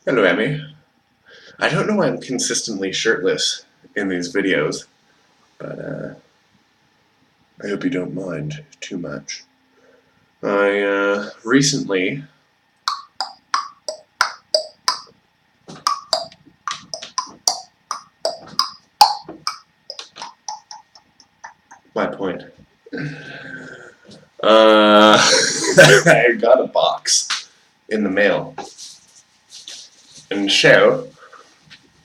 Hello, Emmy. I don't know why I'm consistently shirtless in these videos, but I hope you don't mind too much. I recently my point. I got a box in the mail, and so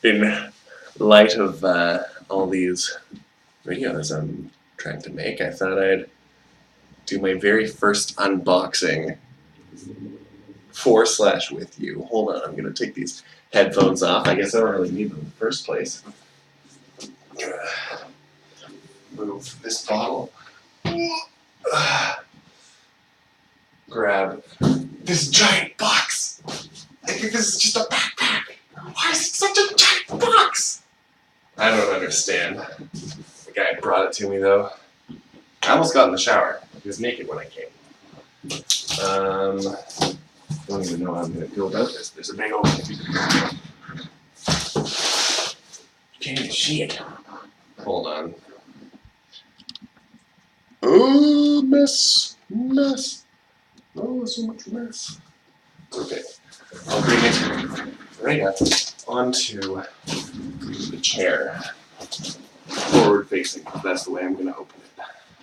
in light of all these videos I'm trying to make, I thought I'd do my very first unboxing with you. Hold on, I'm gonna take these headphones off. I guess I don't really need them in the first place. Move this bottle. Grab this giant box. I think this is just a backpack. Why is it such a giant box? I don't understand. The guy brought it to me though. I almost got in the shower. He was naked when I came. I don't even know how I'm gonna go about this. There's a big old. You can't even see it. Hold on. Oh, mess. Oh, so much mess. Okay. I'll bring it right up onto the chair. Forward facing. That's the way I'm gonna open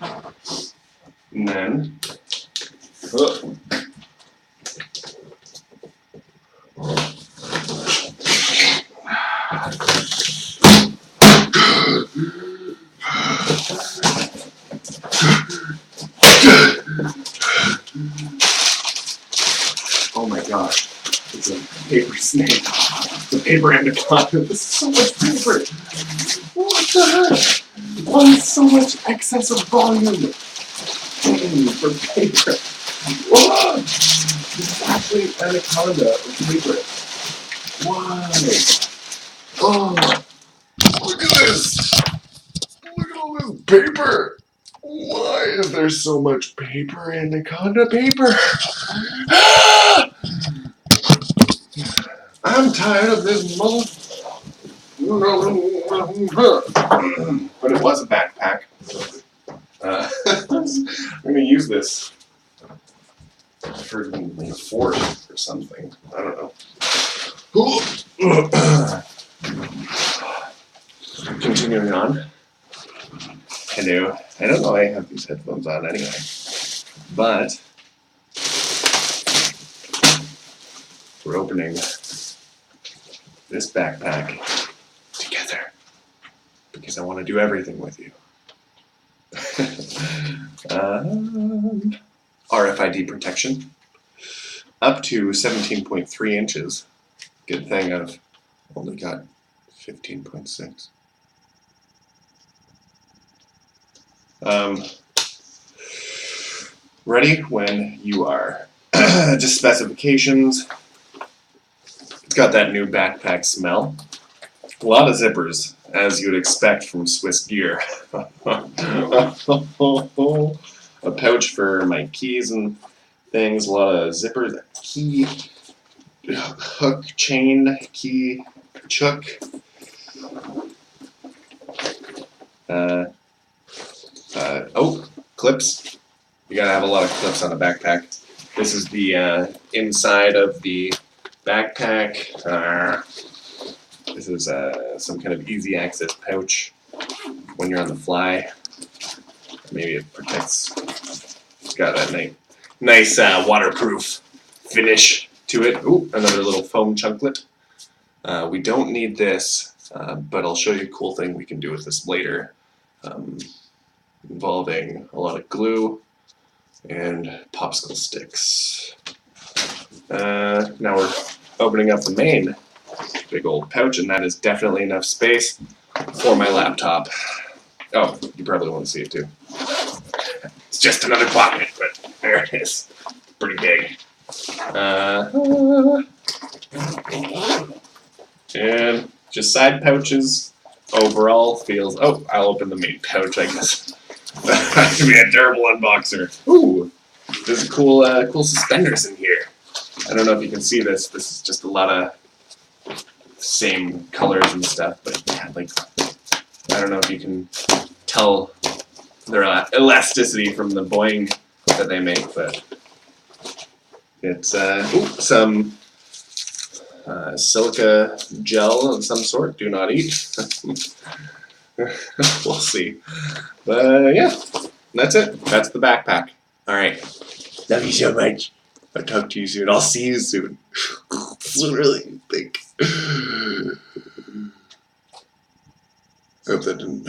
it. And then. Oh. Oh my gosh. It's a paper snake. It's a paper anaconda. This is so much paper. What the heck? Why is so much excessive volume for paper? Whoa! This is actually an anaconda of paper. Why? Oh, look at this! Look at all this paper! Why is there so much paper, anaconda paper? I'm tired of this muddle. But it was a backpack. I'm going to use this for force or something. I don't know. Continuing on. Hello. I don't know why I have these headphones on anyway. But we're opening this backpack together because I want to do everything with you. RFID protection up to 17.3 inches. Good thing I've only got 15.6. Ready when you are. Just specifications. It's got that new backpack smell. A lot of zippers, as you'd expect from Swiss Gear. A pouch for my keys and things, a lot of zippers, key, hook, chain, key, chook. Clips. You gotta have a lot of clips on a backpack. This is the inside of the backpack. This is some kind of easy access pouch when you're on the fly. Maybe it protects. It's got a nice waterproof finish to it. Ooh, another little foam chunklet. We don't need this, but I'll show you a cool thing we can do with this later, involving a lot of glue and popsicle sticks. Now we're opening up the main big old pouch, and that is definitely enough space for my laptop. Oh, you probably want to see it too. It's just another pocket, but there it is. Pretty big. And just side pouches. Overall feels. Oh, I'll open the main pouch, I guess. That could be a terrible unboxer. Ooh, there's cool suspenders in here. I don't know if you can see this. This is just a lot of same colors and stuff, but yeah, like I don't know if you can tell their elasticity from the Boeing that they make, but it's some silica gel of some sort. Do not eat. We'll see. But yeah, that's it. That's the backpack. All right. Love you so much. I'll talk to you soon. I'll see you soon. Really think. Hope that didn't.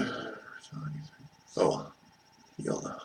Oh, you'll know.